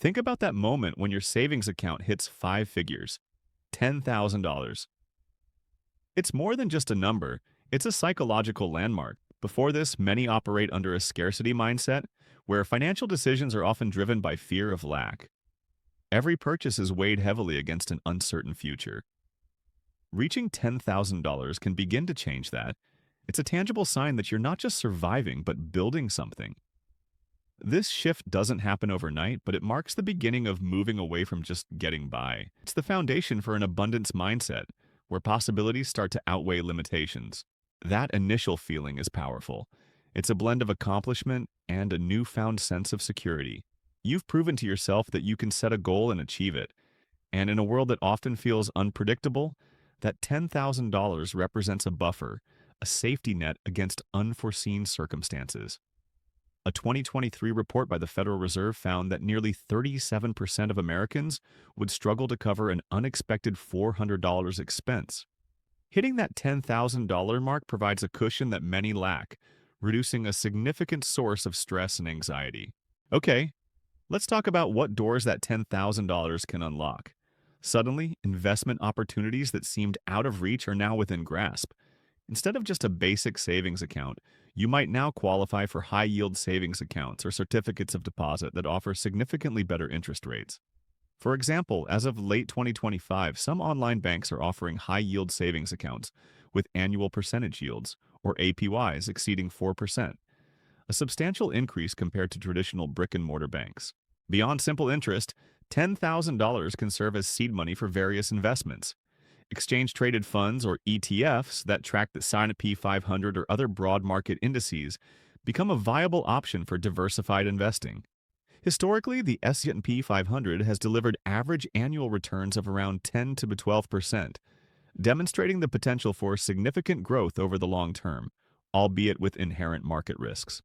Think about that moment when your savings account hits five figures, $10,000. It's more than just a number, it's a psychological landmark. Before this, many operate under a scarcity mindset, where financial decisions are often driven by fear of lack. Every purchase is weighed heavily against an uncertain future. Reaching $10,000 can begin to change that. It's a tangible sign that you're not just surviving, but building something. This shift doesn't happen overnight, but it marks the beginning of moving away from just getting by. It's the foundation for an abundance mindset, where possibilities start to outweigh limitations. That initial feeling is powerful. It's a blend of accomplishment and a newfound sense of security. You've proven to yourself that you can set a goal and achieve it. And in a world that often feels unpredictable, that $10,000 represents a buffer, a safety net against unforeseen circumstances. A 2023 report by the Federal Reserve found that nearly 37% of Americans would struggle to cover an unexpected $400 expense. Hitting that $10,000 mark provides a cushion that many lack, reducing a significant source of stress and anxiety. Okay, let's talk about what doors that $10,000 can unlock. Suddenly, investment opportunities that seemed out of reach are now within grasp. Instead of just a basic savings account, you might now qualify for high-yield savings accounts or certificates of deposit that offer significantly better interest rates. For example, as of late 2025, some online banks are offering high-yield savings accounts with annual percentage yields, or APYs, exceeding 4%, a substantial increase compared to traditional brick-and-mortar banks. Beyond simple interest, $10,000 can serve as seed money for various investments. Exchange-traded funds, or ETFs, that track the S&P 500 or other broad market indices become a viable option for diversified investing. Historically, the S&P 500 has delivered average annual returns of around 10 to 12%, demonstrating the potential for significant growth over the long term, albeit with inherent market risks.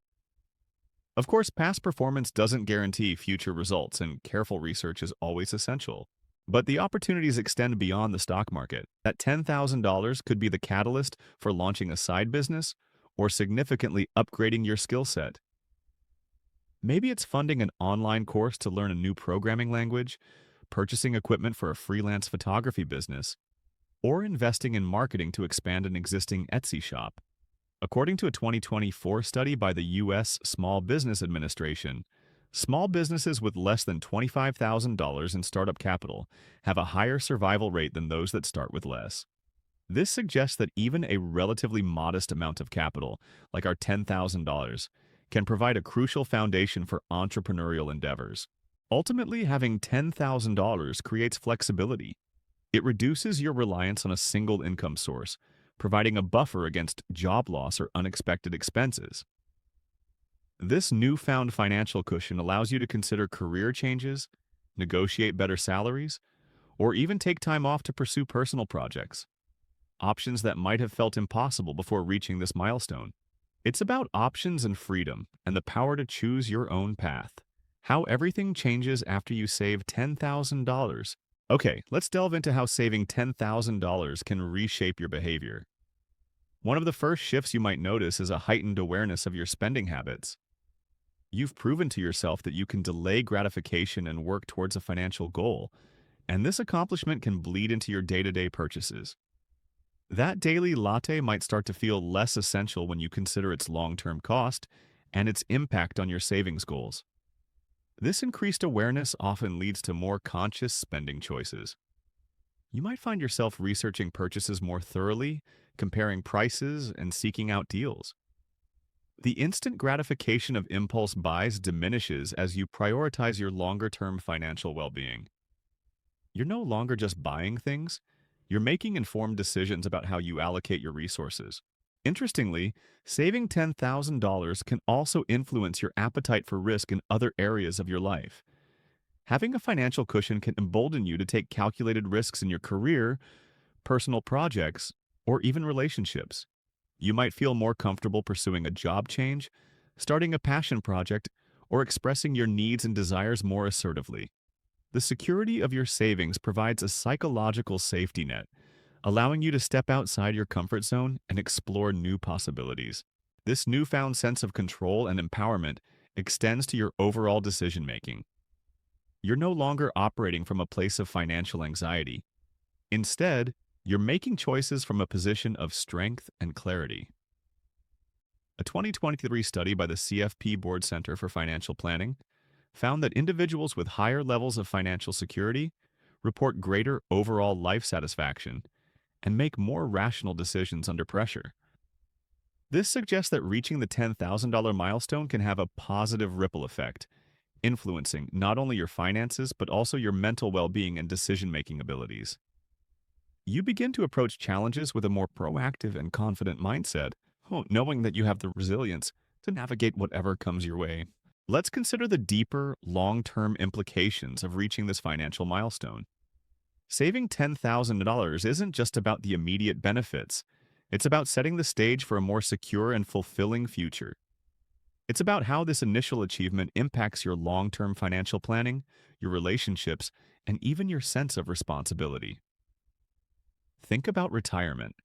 Of course, past performance doesn't guarantee future results, and careful research is always essential. But the opportunities extend beyond the stock market. That $10,000 could be the catalyst for launching a side business or significantly upgrading your skill set. Maybe it's funding an online course to learn a new programming language, purchasing equipment for a freelance photography business, or investing in marketing to expand an existing Etsy shop. According to a 2024 study by the U.S. Small Business Administration, small businesses with less than $25,000 in startup capital have a higher survival rate than those that start with less. This suggests that even a relatively modest amount of capital, like our $10,000, can provide a crucial foundation for entrepreneurial endeavors. Ultimately, having $10,000 creates flexibility. It reduces your reliance on a single income source, providing a buffer against job loss or unexpected expenses. This newfound financial cushion allows you to consider career changes, negotiate better salaries, or even take time off to pursue personal projects, options that might have felt impossible before reaching this milestone. It's about options and freedom, and the power to choose your own path. How everything changes after you save $10,000. Okay, let's delve into how saving $10,000 can reshape your behavior. One of the first shifts you might notice is a heightened awareness of your spending habits. You've proven to yourself that you can delay gratification and work towards a financial goal, and this accomplishment can bleed into your day-to-day purchases. That daily latte might start to feel less essential when you consider its long-term cost and its impact on your savings goals. This increased awareness often leads to more conscious spending choices. You might find yourself researching purchases more thoroughly, comparing prices, and seeking out deals. The instant gratification of impulse buys diminishes as you prioritize your longer-term financial well-being. You're no longer just buying things, you're making informed decisions about how you allocate your resources. Interestingly, saving $10,000 can also influence your appetite for risk in other areas of your life. Having a financial cushion can embolden you to take calculated risks in your career, personal projects, or even relationships. You might feel more comfortable pursuing a job change, starting a passion project, or expressing your needs and desires more assertively. The security of your savings provides a psychological safety net, allowing you to step outside your comfort zone and explore new possibilities. This newfound sense of control and empowerment extends to your overall decision-making. You're no longer operating from a place of financial anxiety. Instead, you're making choices from a position of strength and clarity. A 2023 study by the CFP Board Center for Financial Planning found that individuals with higher levels of financial security report greater overall life satisfaction and make more rational decisions under pressure. This suggests that reaching the $10,000 milestone can have a positive ripple effect, influencing not only your finances but also your mental well-being and decision-making abilities. You begin to approach challenges with a more proactive and confident mindset, knowing that you have the resilience to navigate whatever comes your way. Let's consider the deeper, long-term implications of reaching this financial milestone. Saving $10,000 isn't just about the immediate benefits. It's about setting the stage for a more secure and fulfilling future. It's about how this initial achievement impacts your long-term financial planning, your relationships, and even your sense of responsibility. Think about retirement.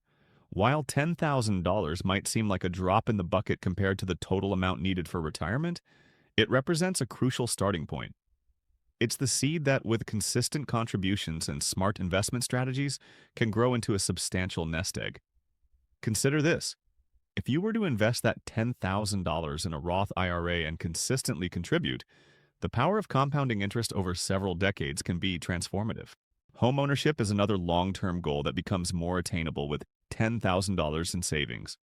While $10,000 might seem like a drop in the bucket compared to the total amount needed for retirement, it represents a crucial starting point. It's the seed that, with consistent contributions and smart investment strategies, can grow into a substantial nest egg. Consider this. If you were to invest that $10,000 in a Roth IRA and consistently contribute, the power of compounding interest over several decades can be transformative. Homeownership is another long-term goal that becomes more attainable with $10,000 in savings.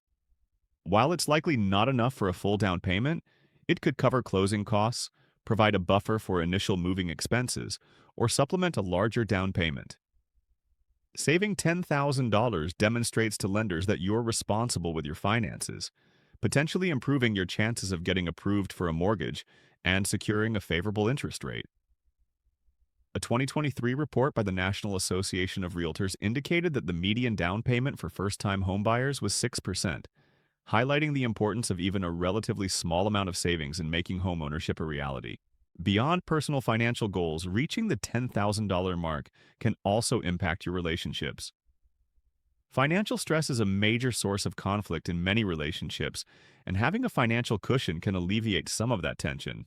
While it's likely not enough for a full down payment, it could cover closing costs, provide a buffer for initial moving expenses, or supplement a larger down payment. Saving $10,000 demonstrates to lenders that you're responsible with your finances, potentially improving your chances of getting approved for a mortgage and securing a favorable interest rate. A 2023 report by the National Association of Realtors indicated that the median down payment for first-time homebuyers was 6%, highlighting the importance of even a relatively small amount of savings in making homeownership a reality. Beyond personal financial goals, reaching the $10,000 mark can also impact your relationships. Financial stress is a major source of conflict in many relationships, and having a financial cushion can alleviate some of that tension.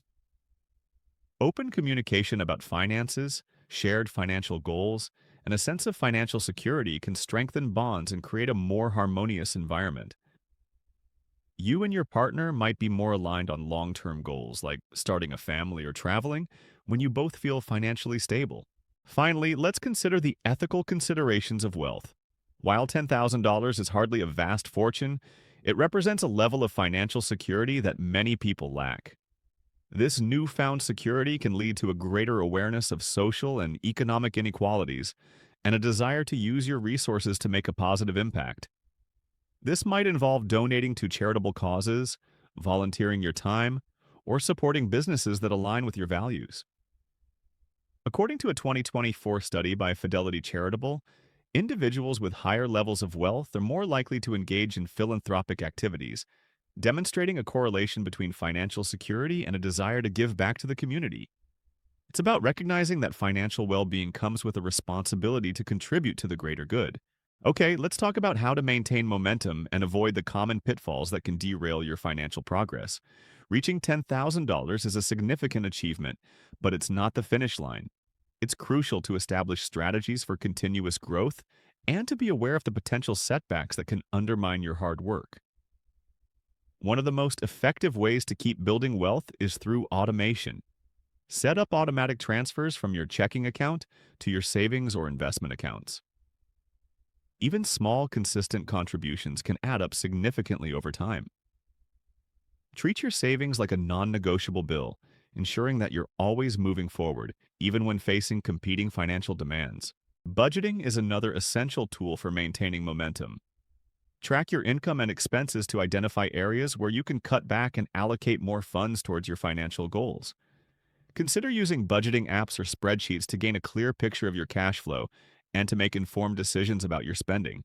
Open communication about finances, shared financial goals, and a sense of financial security can strengthen bonds and create a more harmonious environment. You and your partner might be more aligned on long-term goals like starting a family or traveling when you both feel financially stable. Finally, let's consider the ethical considerations of wealth. While $10,000 is hardly a vast fortune, it represents a level of financial security that many people lack. This newfound security can lead to a greater awareness of social and economic inequalities and a desire to use your resources to make a positive impact. This might involve donating to charitable causes, volunteering your time, or supporting businesses that align with your values. According to a 2024 study by Fidelity Charitable, individuals with higher levels of wealth are more likely to engage in philanthropic activities, demonstrating a correlation between financial security and a desire to give back to the community. It's about recognizing that financial well-being comes with a responsibility to contribute to the greater good. Okay, let's talk about how to maintain momentum and avoid the common pitfalls that can derail your financial progress. Reaching $10,000 is a significant achievement, but it's not the finish line. It's crucial to establish strategies for continuous growth and to be aware of the potential setbacks that can undermine your hard work. One of the most effective ways to keep building wealth is through automation. Set up automatic transfers from your checking account to your savings or investment accounts. Even small, consistent contributions can add up significantly over time. Treat your savings like a non-negotiable bill, ensuring that you're always moving forward, even when facing competing financial demands. Budgeting is another essential tool for maintaining momentum. Track your income and expenses to identify areas where you can cut back and allocate more funds towards your financial goals. Consider using budgeting apps or spreadsheets to gain a clear picture of your cash flow and to make informed decisions about your spending.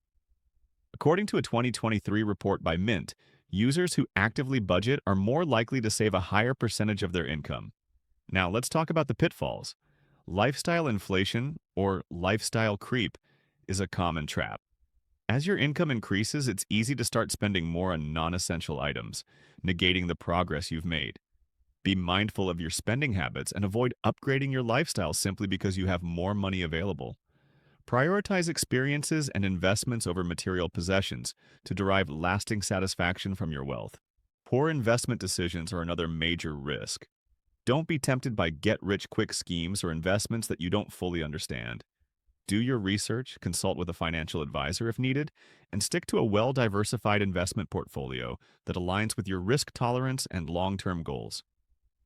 According to a 2023 report by Mint, users who actively budget are more likely to save a higher percentage of their income. Now, let's talk about the pitfalls. Lifestyle inflation, or lifestyle creep, is a common trap. As your income increases, it's easy to start spending more on non-essential items, negating the progress you've made. Be mindful of your spending habits and avoid upgrading your lifestyle simply because you have more money available. Prioritize experiences and investments over material possessions to derive lasting satisfaction from your wealth. Poor investment decisions are another major risk. Don't be tempted by get-rich-quick schemes or investments that you don't fully understand. Do your research, consult with a financial advisor if needed, and stick to a well-diversified investment portfolio that aligns with your risk tolerance and long-term goals.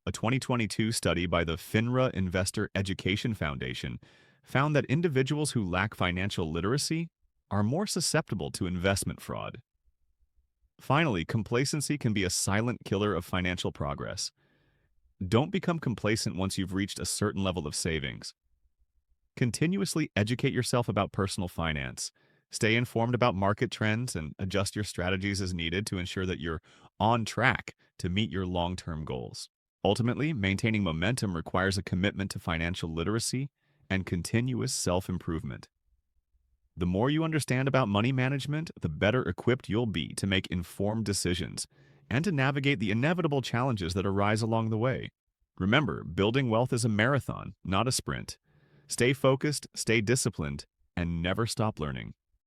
A 2022 study by the FINRA Investor Education Foundation found that individuals who lack financial literacy are more susceptible to investment fraud. Finally, complacency can be a silent killer of financial progress. Don't become complacent once you've reached a certain level of savings. Continuously educate yourself about personal finance. Stay informed about market trends and adjust your strategies as needed to ensure that you're on track to meet your long-term goals. Ultimately, maintaining momentum requires a commitment to financial literacy and continuous self-improvement. The more you understand about money management, the better equipped you'll be to make informed decisions and to navigate the inevitable challenges that arise along the way. Remember, building wealth is a marathon, not a sprint. Stay focused, stay disciplined, and never stop learning.